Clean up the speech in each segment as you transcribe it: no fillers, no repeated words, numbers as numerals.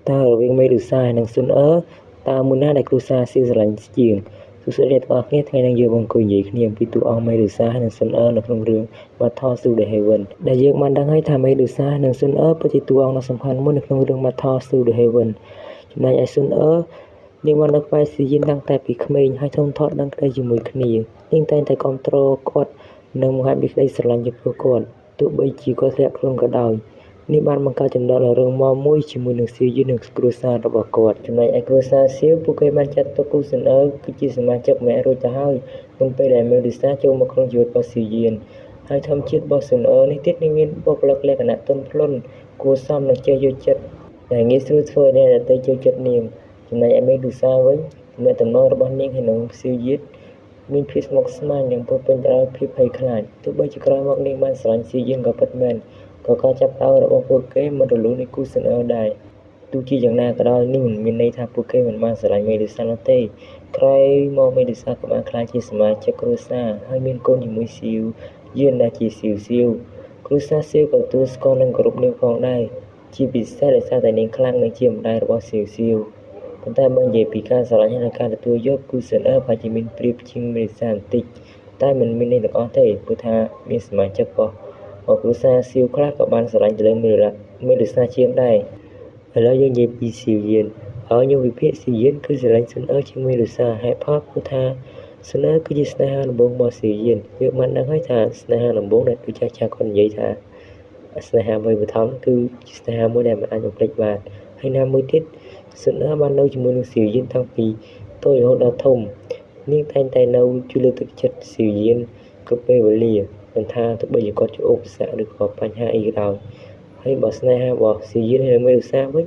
តើរវាងមេឌូសានិងស៊ុនអឺតើមួយណាដែលគ្រូសាស៊ីស្រឡាញ់ជាងសួស្តីអ្នកទាំងអស់គ្នាថ្ងៃនេះយើងមកអង្គុយនិយាយគ្នាអំពីតួអង្គមេឌូសានិងស៊ុនអឺនៅក្នុងរឿង Battle Through the Heaven ដែលយើងបានដឹងហើយថាមេឌូសានិងស៊ុនអឺពិតជាតួអង្គដ៏សំខាន់មួយនៅក្នុងរឿង Battle Through the Heaven ចំណែកឯស៊ុនអឺនាងបាននៅក្បែរស៊ីយិនតាំងតែពីក្មេងហើយធំធាត់ដឹងក្តីជាមួយគ្នានាងតែងតែគាំទ្រគាត់និងបង្ហាញពីក្តីស្រឡាញ់ចំពោះគាត់ទោះបីជាគាត់ធ្លាក់ខ្លួនក៏ដោយនេះបានបង្កើតចំណងដ៏រឹងមាំមួយជាមួយនឹងស៊ីយិននិងគ្រួសាររបស់គាត់ចំណែកឯគ្រួសារសៀវពួកគេបានចាត់ទុកគូស៊ុនអឺគឺជាសមាជិកម្នាក់រួចទៅហើយមុនពេលដែលមេឌូសាចូលមកក្នុងជីវិតរបស់ស៊ីយិនហើយធម្មជាតិរបស់ស៊ុនអឺនេះទៀតនឹងមានបុគ្គលិកលក្ខណៈទន់ភ្លន់គួរសមនិងចេះយកចិត្តដែលងាយស្រួលធ្វើឲ្យអ្នកដទៃចូលចិត្តនាងចំណែកឯមេឌូសាវិញទំនាក់ទំនងរបស់នាងហើយនឹងស៊ីយិនមានភាពស្មុគស្មាញនិងពោរពេញដោយភាពភ័យខ្លាចទោះបីជាក្រោយមកនាងបានស្រឡាញ់ស៊ីយិនក៏ពិតមែនក៏ការចាប់ផ្ដើមរបស់ពួកគេមិនរលូនដូចគូស៊ុនអឺដែរទោះជាយ៉ាងណាក៏ដោយនេះមិនមានន័យថាពួកគេមិនបានស្រឡាញ់មេឌូសានោះទេក្រោយមកមេឌូសាក៏បានក្លាយជាសមាជិកគ្រួសារហើយមានកូនជាមួយស៊ីវយិនដែលជាស៊ីវគ្រួសារស៊ីវក៏ទទួលស្គាល់និងគោរពនាងផងដែរជាពិសេសដោយសារតែនាងខ្លាំងនិងជាម្ដាយរបស់ស៊ីវប៉ុន្តែបើនិយាយពីការស្រឡាញ់និងការទទួលយកគូស៊ុនអឺប្រហែលជាមានប្រៀបជាងមេឌូសាបន្តិចតែមិនមានន័យទាំងអស់ទេព្រោះថាមានសមាជិករបស់គ្រួសារស៊ីវខ្លះក៏បានស្រឡាញ់ទៅលើមេឌូសាជាងដែរឥឡូវយើងនិយាយពីស៊ីវយិនហើយខ្ញុំវិភាគស៊ីយិនគឺស្រឡាញ់ស៊ុនអឺជាងមេឌូសាហេតុផលព្រោះថាស៊ុនអឺគឺជាស្នេហាដំបូងរបស់ស៊ីយិនយើងបានដឹងហើយថាស្នេហាដំបូងដែលដូចចាស់គាត់និយាយថាស្នេហាមួយបឋមគឺជាស្នេហាមួយដែលមិនអាចបំភ្លេចបានហើយណាមួយទៀតស៊ុនអឺបាននៅជាមួយនឹងស៊ីវយិនតាំងពីតូចរហូតដល់ធំនាងតែងតែនៅជួយលើកទឹកចិត្តស៊ីវយិនគ្រប់ពេលវេលាមិនថាទោះបីជាគាត់ជួបឧបសគ្គឬក៏បញ្ហាអីក៏ដោយហើយបើស្នេហារបស់ស៊ីយិនហើយមេឌូសាវិញ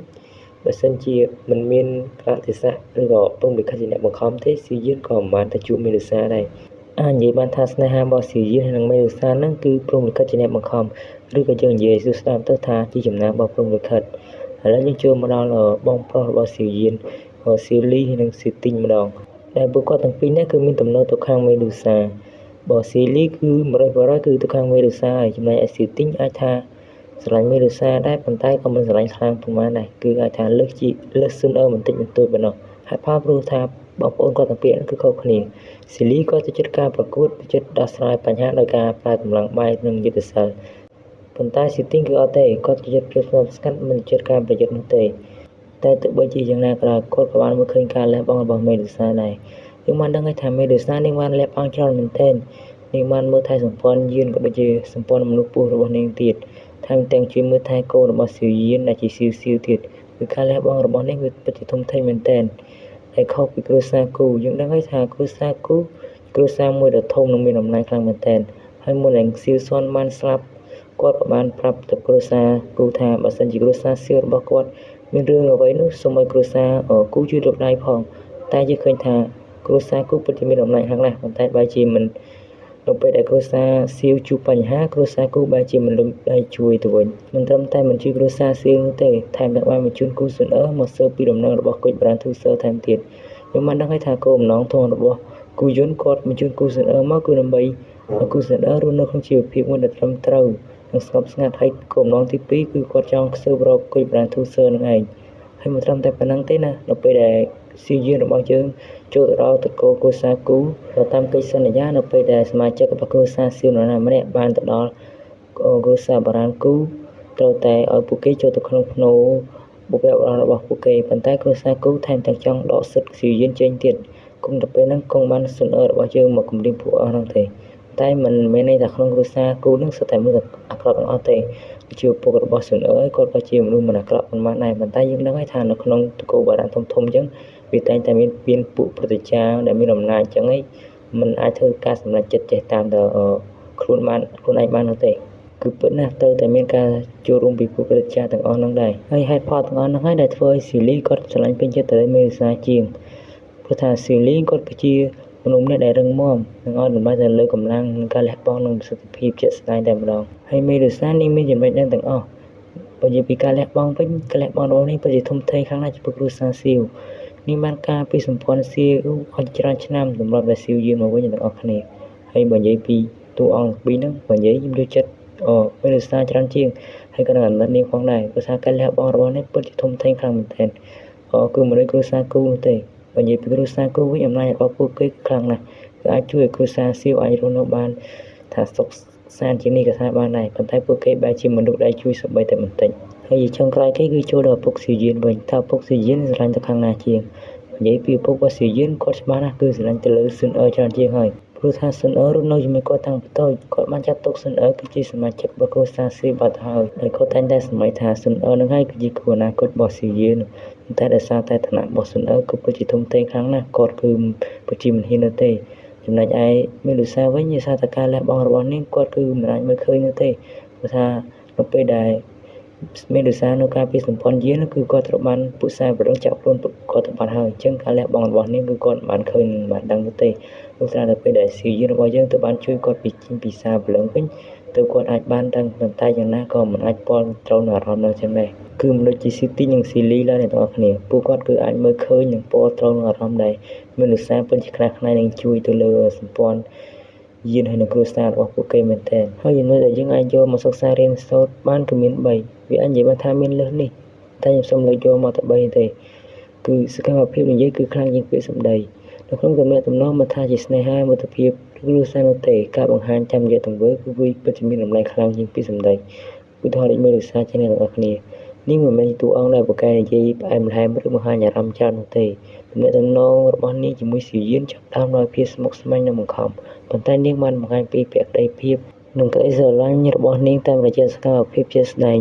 បើសិនជាមិនមានកាលៈទេសៈឬក៏ព្រំលិខិតជាអ្នកបង្ខំទេស៊ីយិនក៏មិនបានទៅជួបមេឌូសាដែរនិយាយបានថាស្នេហារបស់ស៊ីយិនហើយនិងមេឌូសាហ្នឹងគឺព្រំលិខិតជាអ្នកបង្ខំឬក៏យើងនិយាយសួរស្ដាប់ទៅថាជាចំណាំរបស់ព្រំលិខិតឥឡូវយើងចូលមកដល់បងប្រុសរបស់ស៊ីយិនស៊ីលីហើយនិងស៊ីទីងម្ដងដែលពួកគាត់ទាំងពីរនេះគឺមានទំនោរទៅខាងមេឌូសាបើស៊ីលីគឺ 100% គឺទៅខាងមេឌូសាហើយចំណែកឯស៊ីទីងអាចថាស្រឡាញ់មេឌូសាដែរប៉ុន្តែក៏មិនស្រឡាញ់ខ្លាំងប៉ុន្មានដែរគឺអាចថាលើសស៊ុនអឺបន្តិចបន្តួចប៉ុណ្ណោះហើយផលព្រោះថាបងប្អូនគាត់ទាំងពីរគឺខុសគ្នាស៊ីលីគាត់ទៅចិត្តការប្រកួតទៅចិត្តដោះស្រាយបញ្ហាដោយការប្រើកម្លាំងបាយនិងយុទ្ធសាស្ត្រប៉ុន្តែស៊ីទីងគឺអត់ទេគាត់ទៅចិត្តភាពស្ងប់ស្ងាត់មិនចិត្តការប្រយុទ្ធនោះទេតែទោះបីជាយ៉ាងណាក៏ដោយគាត់ក៏បានមើលឃើញការលះបង់របស់មេឌូសាដែរយើងបានដឹងថាមេឌូសានាងបានលះបង់ច្រើនមែនទែននាងបានមើលថែសម្ព័ន្ធយានក៏ដូចជាសម្ព័ន្ធមនុស្សពស់របស់នាងទៀតថែមទាំងជួយមើលថែកូនរបស់ស៊ីវយានដែលជាស៊ីវទៀតគឺការលះបង់របស់នាងវាពិតជាធំធេងមែនទែនហើយខុសពីគ្រួសារគូយើងដឹងហើយថាគ្រួសារគូគ្រួសារមួយដ៏ធំនិងមានអំណាចខ្លាំងមែនទែនហើយមុននឹងស៊ីវស៊ុនបានស្លាប់គាត់ក៏បានប្រាប់ទៅគ្រួសារគូថាបើសិនជាគ្រួសារស៊ីវរបស់គាត់មានរឿងអ្វីនោះសូមឲ្យគ្រួសារគូជួយរកដៃផងតែយើងឃើញថាគ្រួសារគូពិតជាមានអំណាចខ្លាំងណាស់ប៉ុន្តែបែរជាមិននៅពេលដែលគ្រួសារស៊ីវជួបបញ្ហាគ្រួសារគូបែរជាមិនលុបដៃជួយទៅវិញមិនត្រឹមតែមិនជួយគ្រួសារស៊ីវនោះទេថែមទាំងបានបញ្ជូនគូស៊ុនអឺមកស៊ើបពីដំណឹងរបស់គុជប្រានធូសឺថែមទៀតខ្ញុំបានដឹងហើយថាគោលបំណងធំរបស់គូយុនគាត់បញ្ជូនគូស៊ុនអឺមកគឺដើម្បីឲ្យគូស៊ុនអឺរស់នៅក្នុងជីវភាពមួយដែលត្រឹមត្រូវនិងស្ងប់ស្ងាត់ហើយគោលបំណងទី2គឺគាត់ចង់ស៊ើបរកគុជប្រានធូសឺនឹងឯងហើយមិនត្រឹមតែប៉ុណ្្នឹងទេណានៅពេលដែលស៊ីយិនរបស់យើងចូលទៅដល់ទឹកគោគ្រួសារគូតាមកិច្ចសន្យានៅពេលដែលសមាជិករបស់គ្រួសារស៊ីវនរណាម្នាក់បានទៅដល់គ្រួសារបារាំងគូត្រូវតែឲ្យពួកគេចូលទៅក្នុងភ្នូបុព្វបុរសរបស់ពួកគេប៉ុន្តែគ្រួសារគូថែមទាំងចង់ដកសិទ្ធិស៊ីវយិនចេញទៀតគុំទៅពេលហ្នឹងគង់បានស៊ុនអឺរបស់យើងមកគំរាមពួកអស់ហ្នឹងទេតែមិនមែនន័យថាក្នុងគ្រួសារគូនឹងសុទ្ធតែមនុស្សអាក្រក់ទាំងអស់ទេជាពុករបស់ស៊ុនអឺគាត់ក៏ជាមនុស្សមិនអាក្រក់ប៉ុន្មានដែរប៉ុន្តែយើងដឹងហើយថានៅក្នុងតកូបារាំងធំអញ្ចឹងវាតែងតែមានពៀនពួកប្រតិចារដែលមានអំណាចអញ្ចឹងឯងមិនអាចធ្វើការសម្រេចចិត្តចេះតាមតែខ្លួនឯងបាននោះទេគឺពិតណាស់ត្រូវតែមានការចូលរួមពីពួកប្រតិចារទាំងអស់ហ្នឹងដែរហើយហេតុផលទាំងអស់ហ្នឹងហើយដែលធ្វើឲ្យស៊ីលីគាត់ឆ្លាញ់ពេញចិត្តទៅលើមេឌូសាជាងព្រោះថាស៊ីលីគាត់គឺជាមនុស្សម្នាក់ដែលរឹងមាំនិងឲ្យតម្លៃទៅលើកម្លាំងនិងការលះបង់និងប្រសិទ្ធភាពជាក់ស្ដែងតែម្ដងហើយមេឌូសានេះមានចំណុចហ្នឹងទាំងអស់បើនិយាយពីការលះបង់វិញការលះបង់របស់នេះពិតជាធំធេងខ្លាំងណាស់ចំពោះគ្រួសារស៊ីវនេះបានការពីសម្ព័ន្ធស៊ីវអស់ច្រើនឆ្នាំសម្រាប់តែស៊ីវយានមកវិញទាំងអស់គ្នាហើយបើនិយាយពីតួអង្គពីរហ្នឹងបើនិយាយខ្ញុំយល់ចិត្ត មានរសារច្រើនជាងហើយក៏នឹងអាណិតនាងផងដែរព្រោះថាការលះបង់របស់នាងពិតជាធំធេងខ្លាំងមែនទែនគឺមិនដូចគ្រួសារគូនោះទេបើនិយាយពីគ្រួសារគូវិញអំណាចរបស់ពួកគេខ្លាំងណាស់គឺអាចជួយឲ្យគ្រួសារសៀវអាចរស់នៅបានថាសុខសាន្តជាងនេះក៏ថាបានដែរប៉ុន្តែពួកគេបែរជាមនុស្សដែលជួយសម្បីតែបន្តិចហើយចុងក្រោយគេគឺចូលដល់ឪពុកសៀវយានវិញថាឪពុកសៀវយានស្រឡាញ់ទៅខាងណាជាងនិយាយពីឪពុករបស់សៀវយានគាត់ច្បាស់ណាស់គឺស្រឡាញ់ទៅលើស៊ុនអឺច្រើនជាងហើយព្រោះថាស៊ុនអឺរស់នៅជាមួយគាត់តាំងពីតូចគាត់បានចាត់ទុកស៊ុនអឺគឺជាសមាជិករបស់គ្រួសារសៀវបាត់ទៅហើយហើយគាត់តែងតែសម្រេចថាស៊ុនអឺនឹងហើយគឺជាគូអនាគតរបស់សៀវយានតែដោយសារតែឋានៈរបស់ស៊ុនអឺគឺពិតជាធំធេងខ្លាំងណាស់គាត់គឺពិតជាមិនហ៊ាននៅទេចំណែកឯមេលូសាវិញដោយសារតែការលះបង់របស់នាងគាត់គឺមិនអាចមើលឃើញនោះទេព្រោះថានៅពេលដែលមេលូសានៅការពីសម្ព័ន្ធយានគឺគាត់ត្រូវបានពុសាប្រឹងចាប់ខ្លួនគាត់ទៅបាត់ហើយអញ្ចឹងការលះបង់របស់នាងគឺគាត់មិនបានឃើញមិនបានដឹងនោះទេព្រោះតែពេលដែលស៊ីយានរបស់យើងទៅបានជួយគាត់ពីសាប្រឹងវិញទៅគាត់អាចបានដឹងប៉ុន្តែយ៉ាងណាក៏មិនអាចពាល់ត្រូវនៅអារម្មណ៍នោះចឹងដែរគឺមនុស្សជាស៊ីទីនិងស៊ីលីឡើយអ្នកទាំងអស់គ្នាពួកគាត់គឺអាចមើលឃើញនិងពាល់ត្រូវនៅអារម្មណ៍ដែរមានឧស្សាហ៍ពិតជាខ្នះខ្នែងនឹងជួយទៅលើសម្ព័ន្ធយានហើយនឹងគ្រួសាររបស់ពួកគេមែនទែនហើយចំណុចដែលយើងអាចយកមកសិក្សារៀនសូត្របានគឺមាន3វាអាចនិយាយបានថាមានលើសនេះតែខ្ញុំសូមលើកយកមកតែ3ទេគឺសកម្មភាពនិយាយគឺខ្លាំងជាងពាក្យសម្ដីនៅក្នុងទំនាក់ទំនងមិនថាជាស្នេហាមិត្តភាពឬគ្រួសារនោះទេការបង្ហាញតាមរយៈទង្វើគឺវាពិតជាមានតម្លៃខ្លាំងជាងពាក្យសម្ដីឧទាហរណ៍ដូចមានឧស្សាហ៍ជាអ្នកទាំងអស់គ្នានេះមិនមែនជាតួអង្គដែលប្រកែកនិយាយផ្អែមល្ហែមឬបង្ហាញអារម្មណ៍ច្រើននោះទេទំនាក់ទំនងរបស់នាងជាមួយសៀវយានចាប់ផ្ដើមដោយភាពស្មុគស្មាញនិងបង្ខំប៉ុន្តែនាងបានបង្ហាញពីភក្ដីភាពនិងក្ដីស្រឡាញ់របស់នាងតាមរយៈសកម្មភាពជាក់ស្ដែង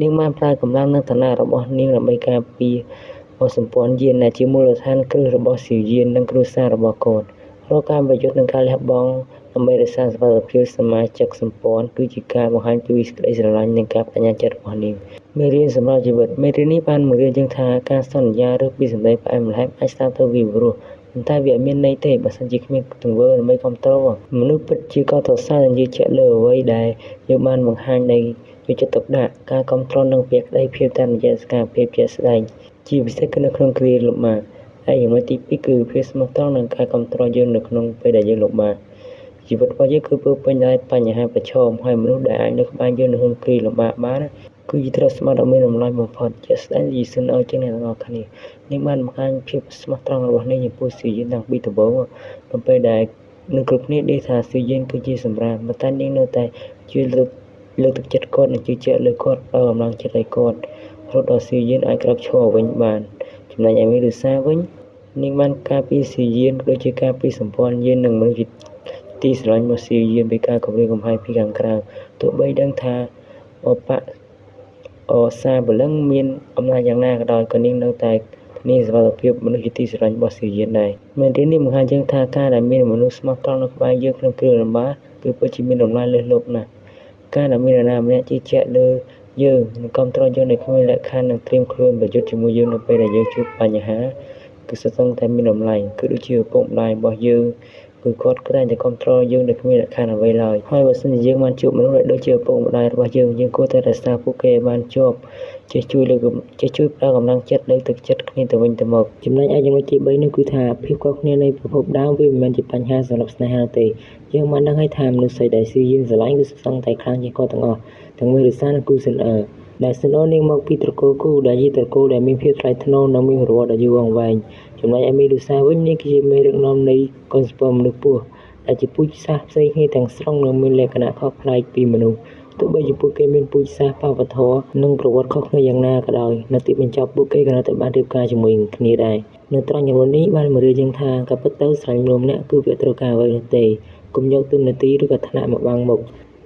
នាងបានប្រើកម្លាំងនិងឋានៈរបស់នាងដើម្បីការពារសម្ព័ន្ធយានដែលជាមូលដ្ឋានគ្រឹះរបស់សៀវយាននិងគ្រួសាររបស់គាត់រាល់ការប្រយុទ្ធនិងការលះបង់ដើម្បីរក្សាសុវត្ថិភាពសមាជិកសម្ព័ន្ធគឺជាការបង្ហាញពីសេចក្ដីស្រឡាញ់និងការបដិញ្ញាចិត្តរបស់នាងមេរៀនសម្រាប់ជីវិតមេរៀននេះបានបង្រៀនយើងថាការសន្យាឬពីសម្ដីផ្អែមល្ហែមអាចស្ដាប់ទៅវាព្រោះប៉ុន្តែវាមានន័យទេបើសិនជាគ្មានទង្វើដើម្បីគ្រប់គ្រងមនុស្សពិតជាកោតសរសើរនិងជឿជាក់លើអ្វីដែលយើងបានបង្ហាញនៃយកចិត្តទុកដាក់ការគ្រប់គ្រងនិងភាពក្ដីភាពតាមរយៈសកម្មភាពជាក់ស្ដែងជាពិសេសគឺនៅក្នុងគ្រាលំបាកហើយចំណុចទី2គឺភាពស្មោះត្រង់និងការគ្រប់គ្រងយើងនៅក្នុងពេលដែលយើងលំបាកជីវិតរបស់យើងគឺពោរពេញដោយបញ្ហាប្រឈមហើយមនុស្សដែលអាចនៅក្បែរយើងនៅក្នុងគ្រាលំបាកបានគឺជាទ្រព្យសម្បត្តិដ៏មានតម្លៃបំផុតជាក់ស្ដែងយីស៊ុនអើជាងអ្នកទាំងអស់គ្នានាងបានបង្ហាញភាពស្មោះត្រង់របស់នាងចំពោះសៀវយានតាំងពីដំបូងនៅពេលដែលនឹងគ្រប់គ្នានិយាយថាសៀវយានគឺជាសម្រាប់ប៉ុន្តែនាងនៅតែជួយលើកទឹកចិត្តគាត់និងជឿជាក់លើគាត់ឲ្យកម្លាំងចិត្តឲ្យគាត់រហូតដល់សៀវយានអាចក្រោកឈរវិញបានចំណែកឯមេលូសាវិញនាងបានការពារសៀវយានដូចជាការពារសម្ព័ន្ធយាននិងមនុស្សទីស្រឡាញ់របស់សៀវយានពីការគំរាមកំហែងពីខាងក្រៅទោះបីដឹងថាសារព្រលឹងមានអំណាចយ៉ាងណាក៏ដោយក៏នាងនៅតែធានាសុវត្ថិភាពមនុស្សជាទីស្រឡាញ់របស់សៀវយានដែរមេរៀននេះបង្ហាញយើងថាការដែលមានមនុស្សស្មោះត្រង់នៅក្បែរយើងក្នុងគ្រាលំបាកគឺពិតជាមានតម្លៃលើសលប់ណាស់ការដែលមាននរណាម្នាក់ជឿជាក់លើយើងនិងគ្រប់គ្រងយើងដោយគ្មានលក្ខខណ្ឌនិងត្រៀមខ្លួនប្រយុទ្ធជាមួយយើងនៅពេលដែលយើងជួបបញ្ហាគឺសុទ្ធសឹងតែមានតម្លៃគឺដូចជាឪពុកម្ដាយរបស់យើងគឺគាត់តែងតែគ្រប់គ្រងយើងដោយគ្មានលក្ខខណ្ឌអ្វីឡើយហើយបើសិនជាយើងបានជួបមនុស្សដែលដូចជាឪពុកម្ដាយរបស់យើងគួរតែរក្សាពួកគេឲ្យបានជាប់ចេះជួយប្រើកម្លាំងចិត្តលើកទឹកចិត្តគ្នាទៅវិញទៅមកចំណែកឯចំណុចទី3នោះគឺថាភាពខុសគ្នានៃប្រភពដើមវាមិនមែនជាបញ្ហាសម្រាប់ស្នេហាទេយើងបានដឹងហើយថាមនុស្សដែលស៊ីយើងស្រឡាញ់គឺសុទ្ធសឹងតែខ្លាំងជាងគាត់ទាំងអស់ទាំងមេរិសានិងគូស៊ិនអឺដែលស៊ិនអឺនាងមកពីត្រកូលគូដែលជាត្រកូលដែលមានភាពថ្លៃថ្នូរនិងមានប្រវត្តិដ៏យូរអង្វែងចំណែកឯមេរិសាវិញនាងគឺជាមេដឹកនាំនៃកុនស្ពមមនុស្សពស់ដែលជាពូជសាសន៍ផ្សេងគ្នាទាំងស្រុងនិងមានលក្ខណៈខុសប្លែកពីមនុស្សទោះបីជាពួកគេមានពូជសាសន៍វប្បធម៌និងប្រវត្តិខុសគ្នាយ៉ាងណាក៏ដោយនៅទីបញ្ចប់ពួកគេក៏នៅតែបានរៀបការជាមួយគ្នាដែរនៅត្រង់ចំណុចនេះបានបង្រៀនយើងថាការពិតទៅស្រឡាញ់មនុស្សម្នាក់គឺវាត្រូវការអ្វីនោះទេកុំយកទូនាទីឬក៏ឋានៈមកបាំងមុខ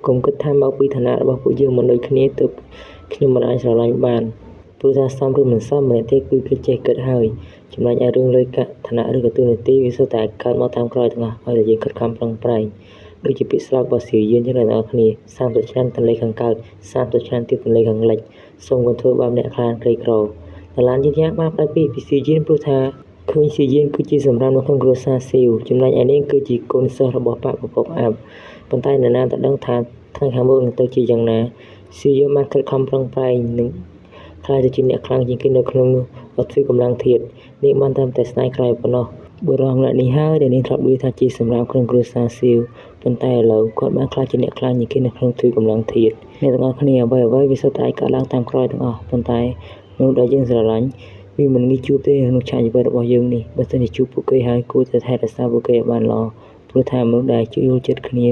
កុំគិតថាមកពីឋានៈរបស់ពួកយើងមិនដូចគ្នាទើបខ្ញុំមិនអាចស្រឡាញ់បានព្រោះថាសមឬមិនសមម្នាក់ទេគឺគេចេះគិតហើយចំណែកឯរឿងលុយកឋានៈឬក៏ទូនាទីវាសុទ្ធតែកើតមកតាមក្រោយទាំងអស់ហើយតែយើងខិតខំប្រឹងប្រែងដូចជាពាក្យស្លោករបស់សៀវយានចឹងអ្នកនរគ្នា30ឆ្នាំទន្លេខាងកើត30ឆ្នាំទៀតទន្លេខាងលិចសូមកុំធ្វើបាបអ្នកខ្លាចក្រីក្រតឡានជាយ៉ាងបានផ្ដាច់ពីសៀវយានព្រោះថាឃើញសៀវយានគឺជាសម្រាប់នៅក្នុងគ្រួសារសៀវចំណែកឯនាងគឺជាកូនសិស្សរបស់ប៉ាពពកអាប់ប៉ុន្តែអ្នកណាតែដឹងថាថ្ងៃខាងមុខនឹងទៅជាយ៉ាងណាសៀវយានបានខិតខំប្រឹងប្រែងនិងខ្លាចទៅជាអ្នកខ្លាំងជាងគេនៅក្នុងអត់ធ្វើកម្លាំងធៀបនាងបានតាមតែស្នេហ៍ខ្លាចប៉ុណ្ណោះ បុរសម្នាក់នេះហើយដែលនាងធ្លាប់ឮថាជាសម្រាប់ក្រុមគ្រួសារសៀវប៉ុន្តែឥឡូវគាត់បានក្លាយជាអ្នកខ្លាំងជាងគេនៅក្នុងទ្វីបកម្លាំងធាតុអ្នកទាំងអស់គ្នាអ្វីៗវាសុទ្ធតែអាចកើតឡើងតាមក្រោយទាំងអស់ប៉ុន្តែមនុស្សដែលយើងស្រឡាញ់វាមិនងាយជួបទេក្នុងឆាកជីវិតរបស់យើងនេះបើសិនជាជួបពួកគេហើយគួរតែថែរក្សាពួកគេឲ្យបានល្អព្រោះថាមនុស្សដែលជួយយល់ចិត្តគ្នា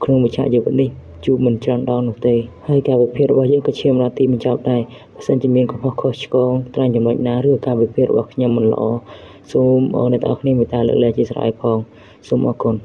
ក្នុងមួយឆាកជីវិតនេះជួបមិនច្រើនដងនោះទេហើយការវិភាគរបស់យើងក៏ឈានមកដល់ទីបញ្ចប់ដែរបើសិនជាមានកំហុសខុសឆ្គងត្រង់ចំណុចណាឬការវិភាគរបស់ខ្ញុំមិនល្អសូមអ្នកទាំងអស់គ្នាមេត្តាលើកលែងអធ្យាស្រ័យផងសូមអរគុណ